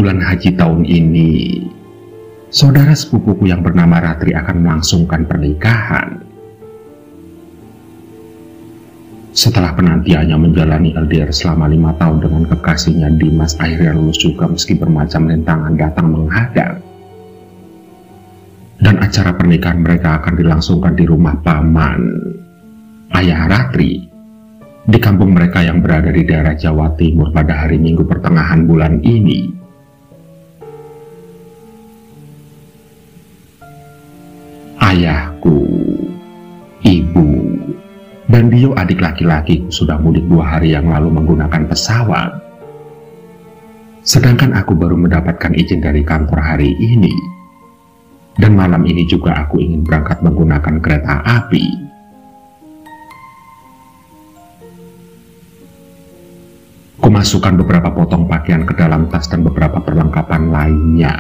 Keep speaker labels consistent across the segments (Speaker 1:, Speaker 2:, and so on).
Speaker 1: bulan haji tahun ini, saudara sepupuku yang bernama Ratri akan melangsungkan pernikahan. Setelah penantiannya menjalani LDR selama 5 tahun dengan kekasihnya Dimas, akhirnya lulus juga meski bermacam rintangan datang menghadang. Dan acara pernikahan mereka akan dilangsungkan di rumah paman ayah Ratri, di kampung mereka yang berada di daerah Jawa Timur pada hari Minggu pertengahan bulan ini. Ayahku, ibu, dan Dio adik laki-lakiku sudah mudik 2 hari yang lalu menggunakan pesawat. Sedangkan aku baru mendapatkan izin dari kantor hari ini. Dan malam ini juga aku ingin berangkat menggunakan kereta api. Kumasukkan beberapa potong pakaian ke dalam tas dan beberapa perlengkapan lainnya.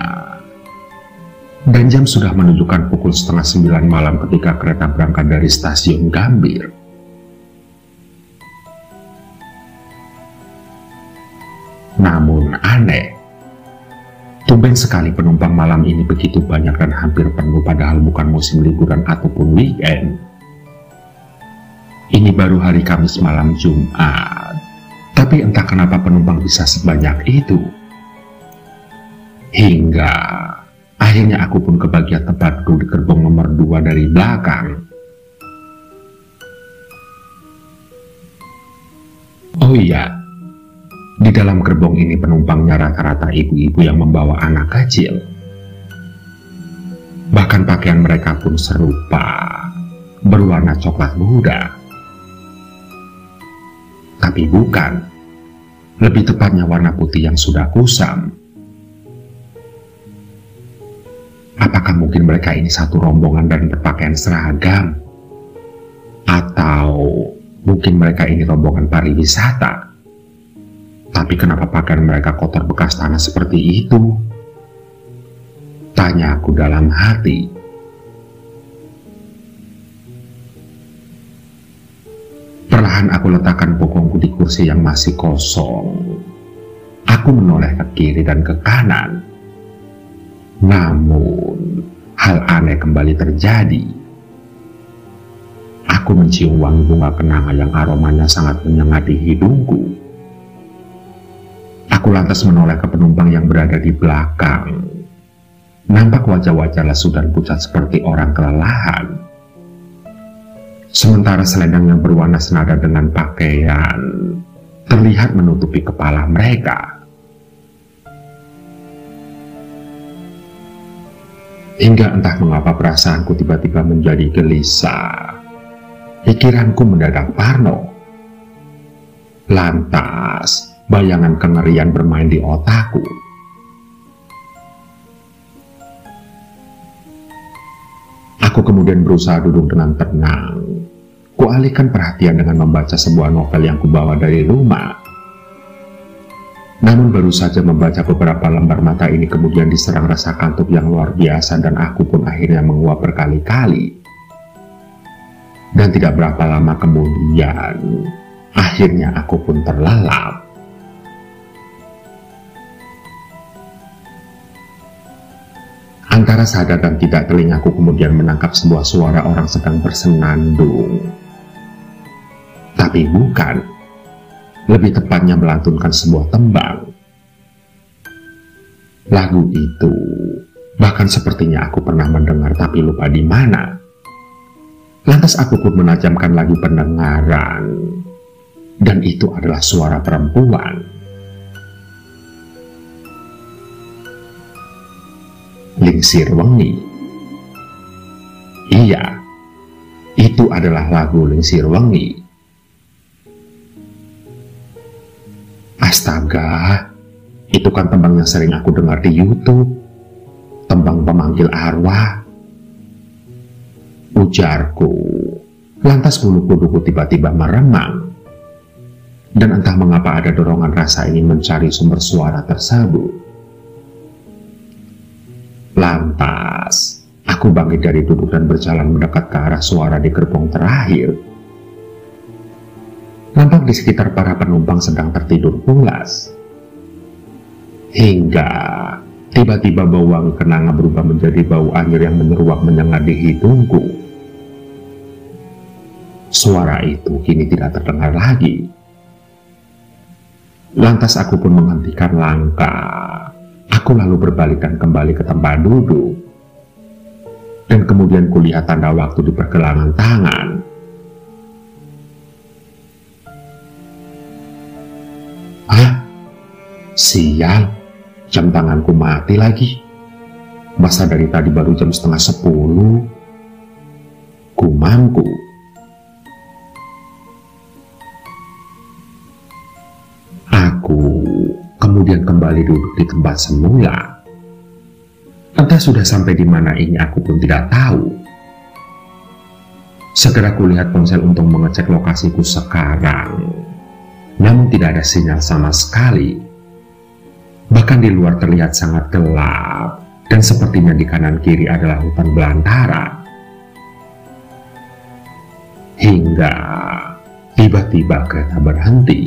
Speaker 1: Dan jam sudah menunjukkan pukul 8:30 malam ketika kereta berangkat dari stasiun Gambir. Namun aneh, tumben sekali penumpang malam ini begitu banyak dan hampir penuh padahal bukan musim liburan ataupun weekend. Ini baru hari Kamis malam Jumat, tapi entah kenapa penumpang bisa sebanyak itu. Hingga akhirnya aku pun kebagian tempat duduk di gerbong nomor 2 dari belakang. Oh iya, di dalam gerbong ini penumpangnya rata-rata ibu-ibu yang membawa anak kecil. Bahkan pakaian mereka pun serupa, berwarna coklat muda. Tapi bukan, lebih tepatnya warna putih yang sudah kusam. Apakah mungkin mereka ini satu rombongan dan berpakaian seragam? Atau mungkin mereka ini rombongan pariwisata? Tapi kenapa pakaian mereka kotor bekas tanah seperti itu? Tanya aku dalam hati. Perlahan aku letakkan bokongku di kursi yang masih kosong. Aku menoleh ke kiri dan ke kanan. Namun, hal aneh kembali terjadi. Aku mencium wangi bunga kenanga yang aromanya sangat menyengat di hidungku. Aku lantas menoleh ke penumpang yang berada di belakang. Nampak wajah-wajah lesu dan pucat seperti orang kelelahan. Sementara selendang yang berwarna senada dengan pakaian terlihat menutupi kepala mereka. Hingga entah mengapa perasaanku tiba-tiba menjadi gelisah. Pikiranku mendadak parno. Lantas, bayangan kengerian bermain di otakku. Aku kemudian berusaha duduk dengan tenang. Kualihkan perhatian dengan membaca sebuah novel yang kubawa dari rumah. Namun baru saja membaca beberapa lembar, mata ini kemudian diserang rasa kantuk yang luar biasa dan aku pun akhirnya menguap berkali-kali. Dan tidak berapa lama kemudian, akhirnya aku pun terlelap. Antara sadar dan tidak, telingaku kemudian menangkap sebuah suara orang sedang bersenandung. Tapi bukan, lebih tepatnya melantunkan sebuah tembang. Lagu itu bahkan sepertinya aku pernah mendengar tapi lupa di mana. Lantas aku pun menajamkan lagi pendengaran, dan itu adalah suara perempuan. Lingsir Wengi. Iya, itu adalah lagu Lingsir Wengi. Astaga, itu kan tembang yang sering aku dengar di YouTube. Tembang pemanggil arwah. Ujarku. Lantas bulu kuduku tiba-tiba meremang. Dan entah mengapa ada dorongan rasa ingin mencari sumber suara tersebut. Lantas, aku bangkit dari duduk dan berjalan mendekat ke arah suara di gerbong terakhir. Nampak di sekitar para penumpang sedang tertidur pulas. Hingga tiba-tiba bau wangi kenanga berubah menjadi bau anjir yang menyeruak menyengat di hidungku. Suara itu kini tidak terdengar lagi. Lantas aku pun menghentikan langkah. Aku lalu berbalik dan kembali ke tempat duduk. Dan kemudian kulihat tanda waktu di pergelangan tangan. Hah? Sial, jam tanganku mati lagi. Masa dari tadi baru jam 9:30? Gumamku. Aku kemudian kembali duduk di tempat semula. Entah sudah sampai di mana ini aku pun tidak tahu. Segera kulihat ponsel untuk mengecek lokasiku sekarang. Namun tidak ada sinyal sama sekali. Bahkan di luar terlihat sangat gelap. Dan sepertinya di kanan kiri adalah hutan belantara. Hingga tiba-tiba kereta berhenti.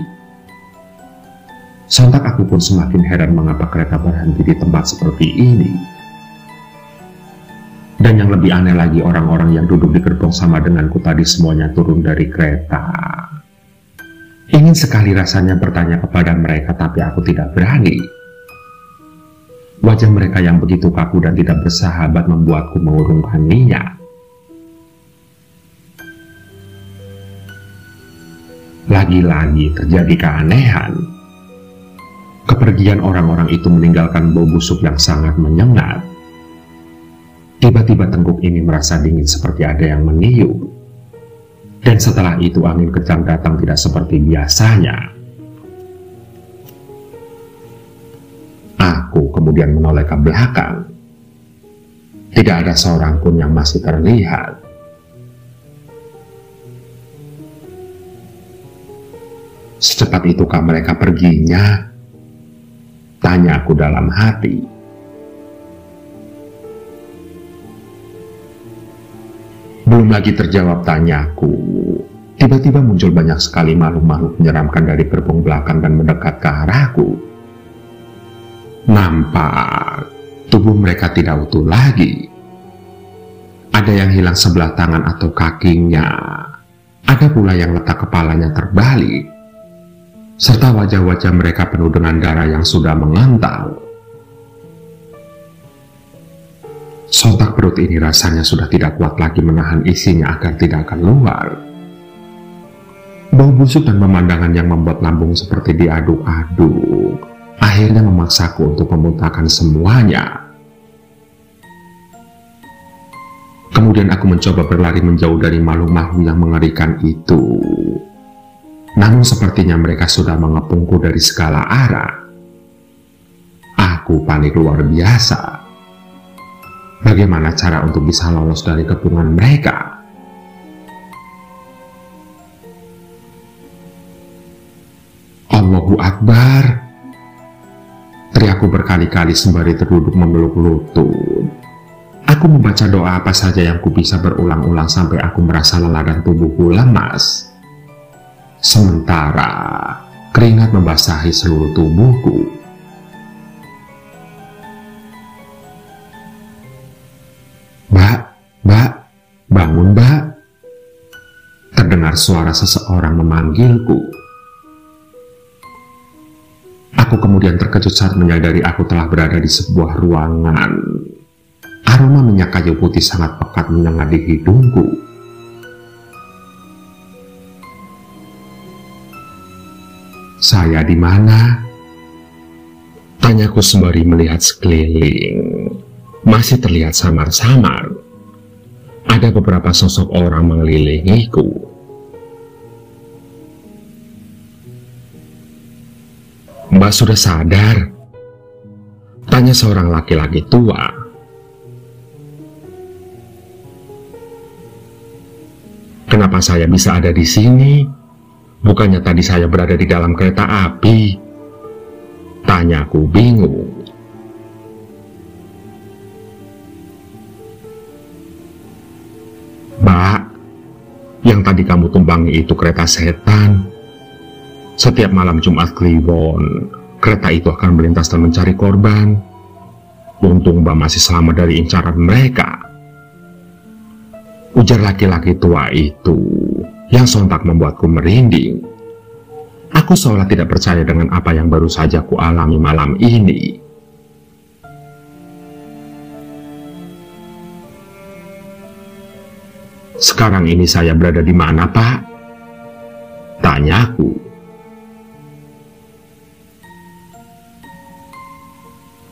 Speaker 1: Sontak aku pun semakin heran mengapa kereta berhenti di tempat seperti ini. Dan yang lebih aneh lagi, orang-orang yang duduk di gerbong sama denganku tadi semuanya turun dari kereta. Ingin sekali rasanya bertanya kepada mereka, tapi aku tidak berani. Wajah mereka yang begitu kaku dan tidak bersahabat membuatku mengurungkan niat. Lagi-lagi terjadi keanehan. Kepergian orang-orang itu meninggalkan bau busuk yang sangat menyengat. Tiba-tiba tengkuk ini merasa dingin seperti ada yang meniup. Dan setelah itu angin kencang datang tidak seperti biasanya. Aku kemudian menoleh ke belakang. Tidak ada seorang pun yang masih terlihat. Secepat itukah mereka perginya? Tanya aku dalam hati. Belum lagi terjawab tanyaku, tiba-tiba muncul banyak sekali makhluk-makhluk menyeramkan dari gerbong belakang dan mendekat ke arahku. Nampak tubuh mereka tidak utuh lagi. Ada yang hilang sebelah tangan atau kakinya. Ada pula yang letak kepalanya terbalik. Serta wajah-wajah mereka penuh dengan darah yang sudah mengental. Sontak perut ini rasanya sudah tidak kuat lagi menahan isinya agar tidak keluar. Bau busuk dan pemandangan yang membuat lambung seperti diaduk-aduk akhirnya memaksaku untuk memuntahkan semuanya. Kemudian aku mencoba berlari menjauh dari makhluk-makhluk yang mengerikan itu. Namun sepertinya mereka sudah mengepungku dari segala arah. Aku panik luar biasa. Bagaimana cara untuk bisa lolos dari kepungan mereka? Allahu Akbar! Teriakku berkali-kali sembari terduduk memeluk lutut. Aku membaca doa apa saja yang ku bisa berulang-ulang sampai aku merasa lelah dan tubuhku lemas. Sementara keringat membasahi seluruh tubuhku. Mbak, bangun mbak. Terdengar suara seseorang memanggilku. Aku kemudian terkejut saat menyadari aku telah berada di sebuah ruangan. Aroma minyak kayu putih sangat pekat menyengat di hidungku. Saya di mana? Tanyaku sembari melihat sekeliling. Masih terlihat samar-samar. Ada beberapa sosok orang mengelilingiku. Mbak sudah sadar? Tanya seorang laki-laki tua. Kenapa saya bisa ada di sini? Bukannya tadi saya berada di dalam kereta api? Tanyaku bingung. Mbak, yang tadi kamu tumpangi itu kereta setan. Setiap malam Jumat Kliwon, kereta itu akan melintas dan mencari korban. Untung Mbak masih selamat dari incaran mereka, ujar laki-laki tua itu yang sontak membuatku merinding. Aku seolah tidak percaya dengan apa yang baru saja ku alami malam ini. Sekarang ini saya berada di mana, Pak? Tanyaku.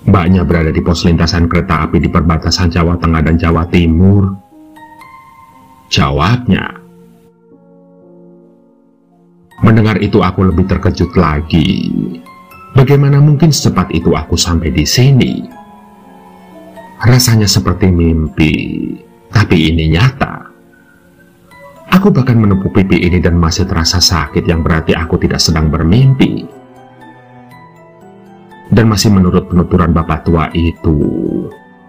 Speaker 1: Mbaknya berada di pos lintasan kereta api di perbatasan Jawa Tengah dan Jawa Timur, jawabnya. Mendengar itu aku lebih terkejut lagi. Bagaimana mungkin secepat itu aku sampai di sini? Rasanya seperti mimpi, tapi ini nyata. Aku bahkan menepuk pipi ini dan masih terasa sakit, yang berarti aku tidak sedang bermimpi. Dan masih menurut penuturan bapak tua itu,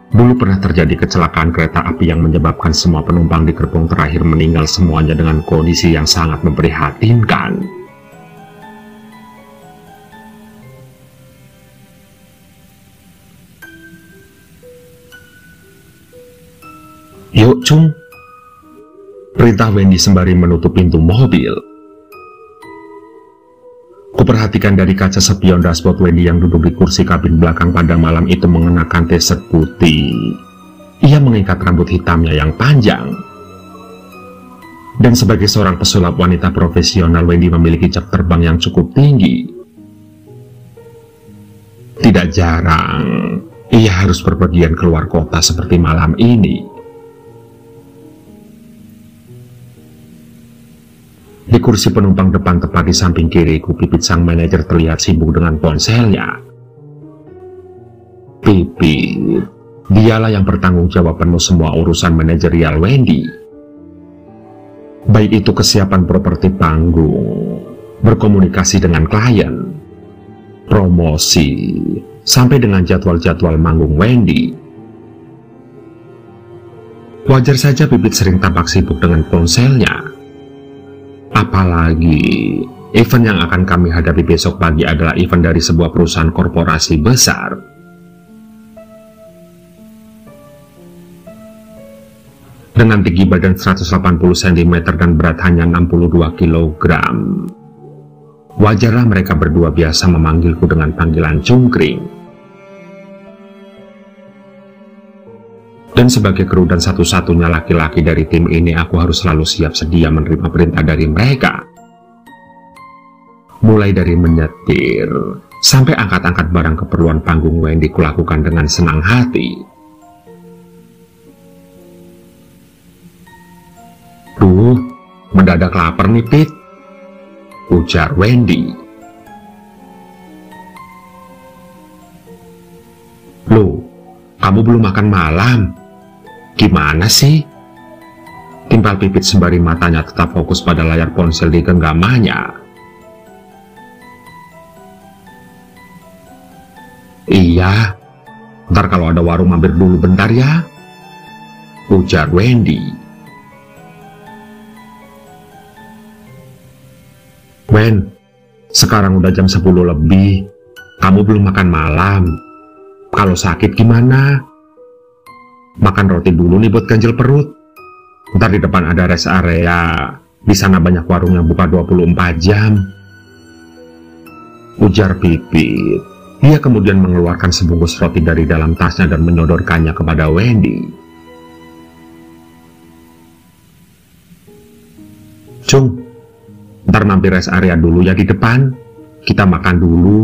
Speaker 1: dulu pernah terjadi kecelakaan kereta api yang menyebabkan semua penumpang di gerbong terakhir meninggal semuanya dengan kondisi yang sangat memprihatinkan. Yuk, Cung, perintah Wendy sembari menutup pintu mobil. Kuperhatikan dari kaca spion dashboard Wendy yang duduk di kursi kabin belakang pada malam itu mengenakan t-shirt putih. Ia mengikat rambut hitamnya yang panjang. Dan sebagai seorang pesulap wanita profesional, Wendy memiliki jam terbang yang cukup tinggi. Tidak jarang, ia harus berpergian keluar kota seperti malam ini. Di kursi penumpang depan tepat di samping kiriku, Pipit sang manajer terlihat sibuk dengan ponselnya. Pipit, dialah yang bertanggung jawab penuh semua urusan manajerial Wendy. Baik itu kesiapan properti panggung, berkomunikasi dengan klien, promosi, sampai dengan jadwal-jadwal manggung Wendy. Wajar saja Pipit sering tampak sibuk dengan ponselnya. Apalagi, event yang akan kami hadapi besok pagi adalah event dari sebuah perusahaan korporasi besar. Dengan tinggi badan 180 cm dan berat hanya 62 kg. Wajarlah mereka berdua biasa memanggilku dengan panggilan cungkring. Dan sebagai kru dan satu-satunya laki-laki dari tim ini, aku harus selalu siap sedia menerima perintah dari mereka. Mulai dari menyetir, sampai angkat-angkat barang keperluan panggung Wendy kulakukan dengan senang hati. Duh, mendadak lapar nih, Pit, ujar Wendy. Loh, kamu belum makan malam? Gimana sih? Timpal Pipit sembari matanya tetap fokus pada layar ponsel di genggamannya. Iya, ntar kalau ada warung mampir dulu bentar ya, ujar Wendy. Wen, sekarang udah jam 10 lebih, kamu belum makan malam. Kalau sakit gimana? Makan roti dulu nih buat ganjel perut. Ntar di depan ada rest area. Di sana banyak warung yang buka 24 jam. Ujar Pipit. Dia kemudian mengeluarkan sebungkus roti dari dalam tasnya dan menyodorkannya kepada Wendy. Cung, ntar mampir rest area dulu ya di depan. Kita makan dulu,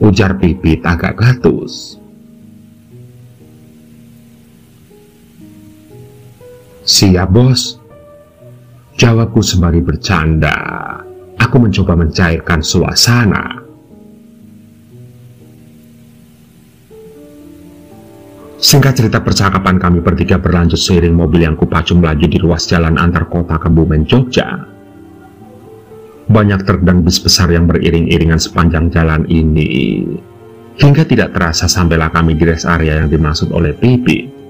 Speaker 1: ujar Pipit agak gatus. Siap, bos, jawabku sembari bercanda. Aku mencoba mencairkan suasana. Singkat cerita, percakapan kami bertiga berlanjut seiring mobil yang kupacu melaju di ruas jalan antar kota Kebumen, Jogja. Banyak truk dan bis besar yang beriring-iringan sepanjang jalan ini, hingga tidak terasa sampailah kami di rest area yang dimaksud oleh Pipit.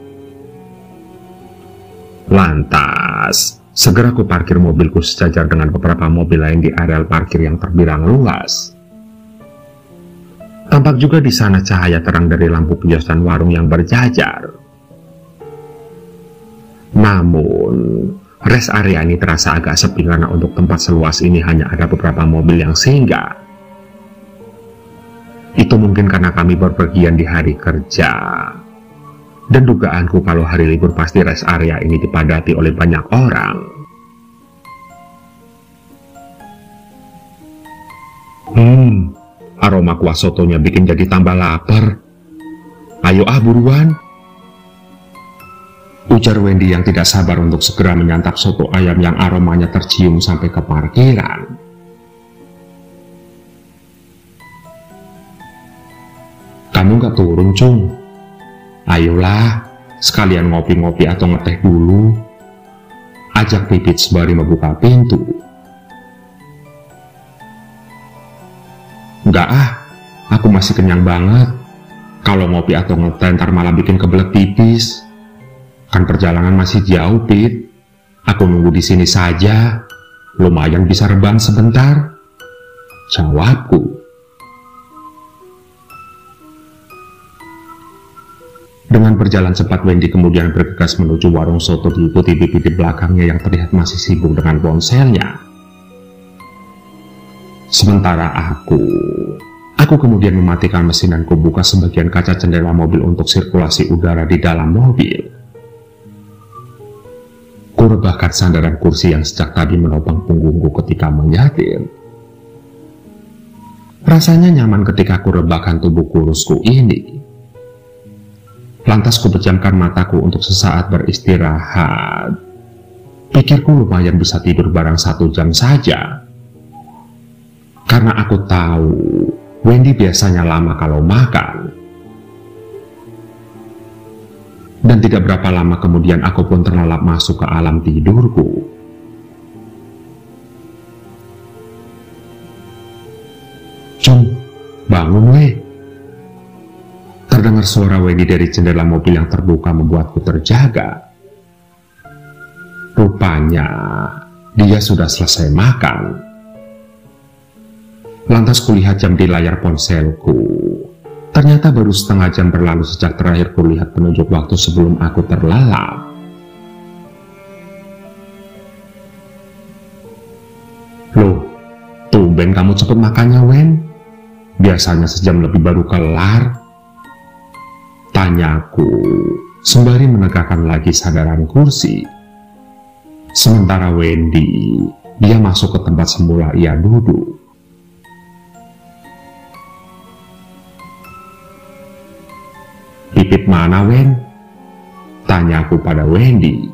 Speaker 1: Lantas, segera ku parkir mobilku sejajar dengan beberapa mobil lain di areal parkir yang terbilang luas. Tampak juga di sana cahaya terang dari lampu kios dan warung yang berjajar. Namun, rest area ini terasa agak sepi karena untuk tempat seluas ini hanya ada beberapa mobil yang singgah. Itu mungkin karena kami berpergian di hari kerja. Dan dugaanku kalau hari libur pasti rest area ini dipadati oleh banyak orang. Aroma kuah sotonya bikin jadi tambah lapar. Ayo buruan, ujar Wendy yang tidak sabar untuk segera menyantap soto ayam yang aromanya tercium sampai ke parkiran. Kamu gak turun, Cung? Ayolah, sekalian ngopi-ngopi atau ngeteh dulu, ajak Pipit sembari membuka pintu. Enggak aku masih kenyang banget. Kalau ngopi atau ngeteh ntar malah bikin kebelet pipis. Kan perjalanan masih jauh, Pit. Aku nunggu di sini saja. Lumayan bisa rebahan sebentar, jawabku. Dengan berjalan cepat, Wendy kemudian bergegas menuju warung soto diikuti Pipit di belakangnya yang terlihat masih sibuk dengan ponselnya. Sementara aku kemudian mematikan mesin dan kubuka sebagian kaca jendela mobil untuk sirkulasi udara di dalam mobil. Kurebahkan sandaran kursi yang sejak tadi menopang punggungku ketika menyetir. Rasanya nyaman ketika kurebahkan tubuh kurusku ini. Lantas kupejamkan mataku untuk sesaat beristirahat. Pikirku lumayan bisa tidur barang 1 jam saja. Karena aku tahu Wendy biasanya lama kalau makan. Dan tidak berapa lama kemudian aku pun terlelap masuk ke alam tidurku. Cung, bangun weh. Terdengar suara Wendy dari jendela mobil yang terbuka membuatku terjaga. Rupanya dia sudah selesai makan. Lantas kulihat jam di layar ponselku. Ternyata baru setengah jam berlalu sejak terakhir kulihat penunjuk waktu sebelum aku terlelap. Loh, tumben kamu cepet makannya, Wen? Biasanya sejam lebih baru kelar. Tanyaku, sembari menegakkan lagi sandaran kursi. Sementara Wendy, dia masuk ke tempat semula ia duduk. Pipit mana, Wen? Tanyaku pada Wendy.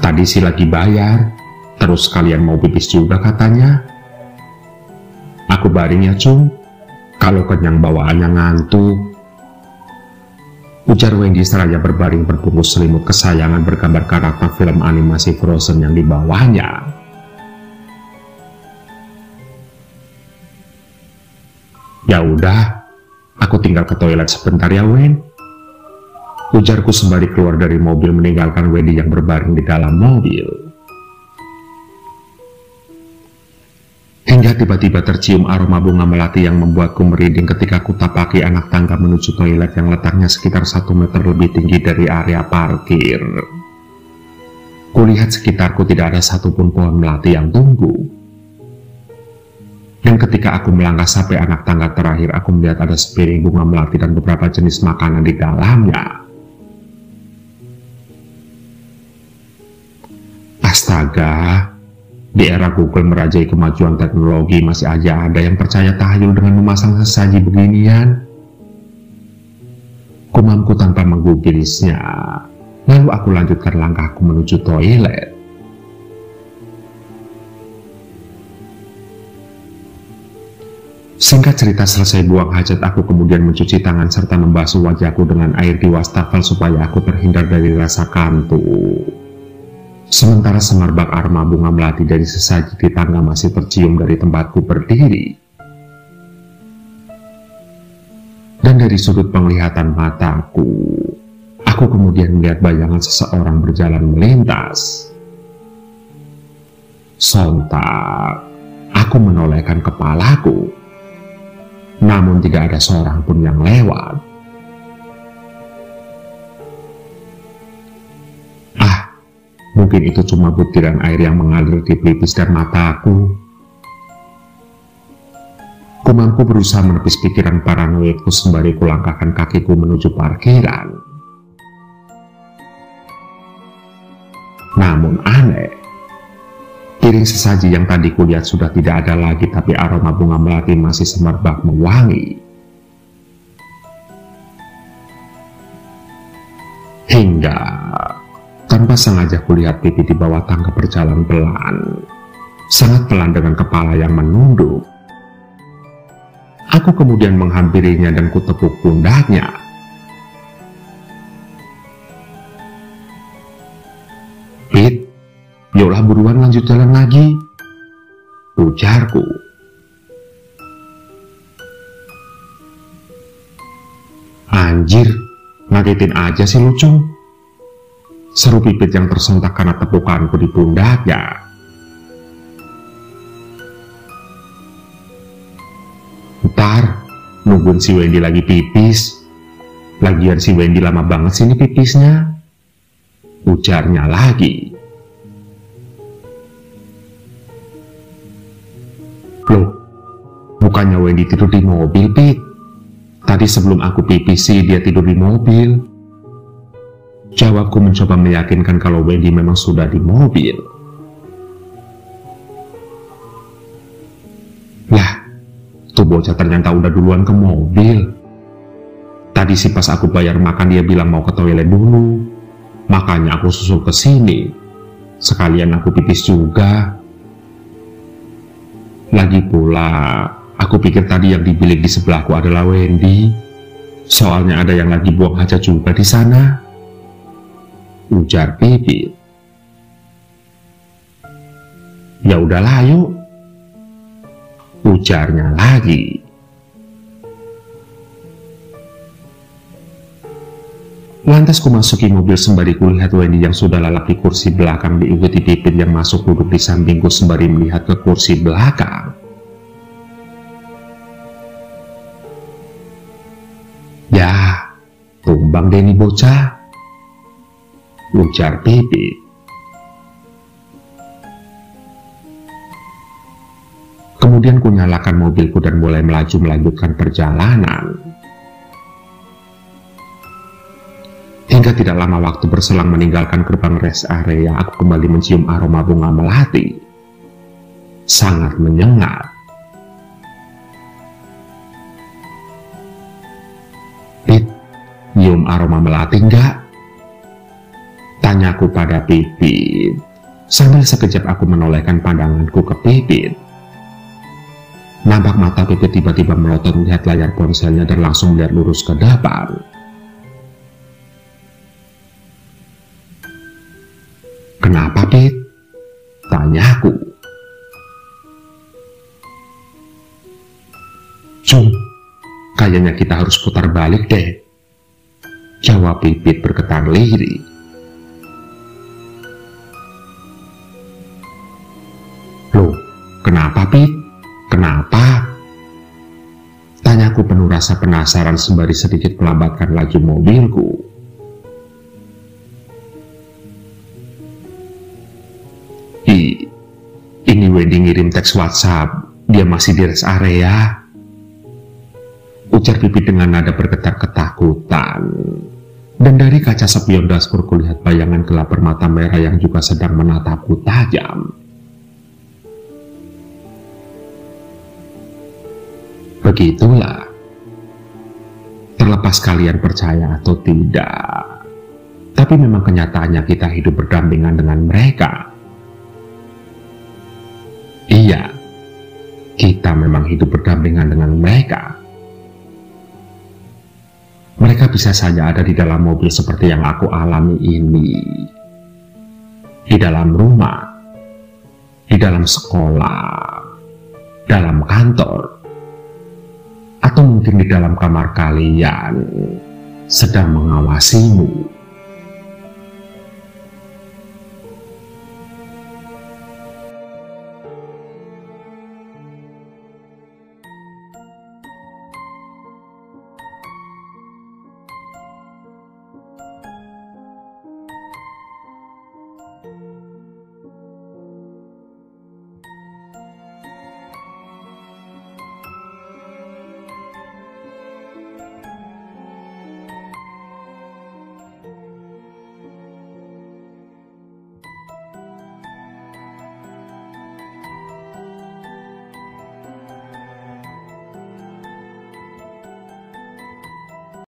Speaker 1: Tadi sih lagi bayar, terus kalian mau pipis juga katanya. Aku baring ya, Cung. Kalau kenyang bawaannya ngantuk, ujar Wendy seraya berbaring berbungkus selimut kesayangan bergambar karakter film animasi Frozen yang dibawanya. Ya udah, aku tinggal ke toilet sebentar ya, Wen. Ujarku sembari keluar dari mobil meninggalkan Wendy yang berbaring di dalam mobil. Hingga tiba-tiba tercium aroma bunga melati yang membuatku merinding ketika ku tapaki anak tangga menuju toilet yang letaknya sekitar 1 meter lebih tinggi dari area parkir. Kulihat sekitarku tidak ada satupun pohon melati yang tumbuh. Dan ketika aku melangkah sampai anak tangga terakhir, aku melihat ada sepiring bunga melati dan beberapa jenis makanan di dalamnya. Astaga, di era Google merajai kemajuan teknologi masih aja ada yang percaya tahayul dengan memasang sesaji beginian. Gumamku tanpa menggubrisnya. Lalu aku lanjutkan langkahku menuju toilet. Singkat cerita, selesai buang hajat, aku kemudian mencuci tangan serta membasuh wajahku dengan air di wastafel supaya aku terhindar dari rasa kantuk. Sementara semerbak aroma bunga melati dari sesaji di tangga masih tercium dari tempatku berdiri. Dan dari sudut penglihatan mataku, aku kemudian melihat bayangan seseorang berjalan melintas. Sontak, Aku menolehkan kepalaku, namun tidak ada seorang pun yang lewat. Mungkin itu cuma butiran air yang mengalir di pelipis dan mataku. Ku mampu berusaha menepis pikiran paranoidku sembari kulangkahkan kakiku menuju parkiran. Namun aneh, piring sesaji yang tadi kulihat sudah tidak ada lagi, tapi aroma bunga melati masih semerbak mewangi. Hingga tanpa sengaja kulihat pipi di bawah tangga berjalan pelan, sangat pelan dengan kepala yang menunduk. Aku kemudian menghampirinya dan kutepuk pundaknya. "Pit, yolah buruan lanjut jalan lagi," ujarku. "Anjir, ngagetin aja sih lu, Cung," seru Pipit yang tersentak karena tepukanku di pundaknya. "Ntar, nungguin si Wendy lagi pipis. Lagian si Wendy lama banget sih ini pipisnya," ujarnya lagi. "Loh, bukannya Wendy tidur di mobil, Pit? Tadi sebelum aku pipis sih dia tidur di mobil," jawabku mencoba meyakinkan kalau Wendy memang sudah di mobil. Lah, tuh bocah ternyata udah duluan ke mobil. Tadi sih pas aku bayar makan dia bilang mau ke toilet dulu. Makanya aku susul ke sini. Sekalian aku pipis juga. Lagi pula, aku pikir tadi yang di bilik di sebelahku adalah Wendy. Soalnya ada yang lagi buang hajat juga di sana, ujar Pipit. "Ya udahlah, yuk," ujarnya lagi. Lantas ku masuki mobil sembari kulihat Wendy yang sudah lalap di kursi belakang diikuti Pipit yang masuk duduk di sampingku sembari melihat ke kursi belakang. "Ya, tumbang deh nih bocah," ujar Pipit. Kemudian ku nyalakan mobilku dan mulai melaju melanjutkan perjalanan. Hingga tidak lama waktu berselang meninggalkan gerbang rest area, aku kembali mencium aroma bunga melati. Sangat menyengat. "Pit, nyium aroma melati enggak?" tanyaku pada Pipit. Sambil sekejap aku menolehkan pandanganku ke Pipit. Nampak mata Pipit tiba-tiba melotot melihat layar ponselnya dan langsung melihat lurus ke depan. "Kenapa, Pit?" tanyaku. "Cung, kayaknya kita harus putar balik deh," jawab Pipit bergetar lirik. "Loh, kenapa, Pit? Kenapa?" tanyaku penuh rasa penasaran sembari sedikit melambatkan laju mobilku. "Ini Wendy ngirim teks WhatsApp, dia masih di rest area," ujar Pipit dengan nada bergetar ketakutan. Dan dari kaca spion dashboard kulihat bayangan gelap bermata merah yang juga sedang menatapku tajam. Begitulah, terlepas kalian percaya atau tidak, tapi memang kenyataannya kita hidup berdampingan dengan mereka. Iya, kita memang hidup berdampingan dengan mereka. Mereka bisa saja ada di dalam mobil seperti yang aku alami ini, di dalam rumah, di dalam sekolah, dalam kantor, atau mungkin di dalam kamar kalian sedang mengawasimu.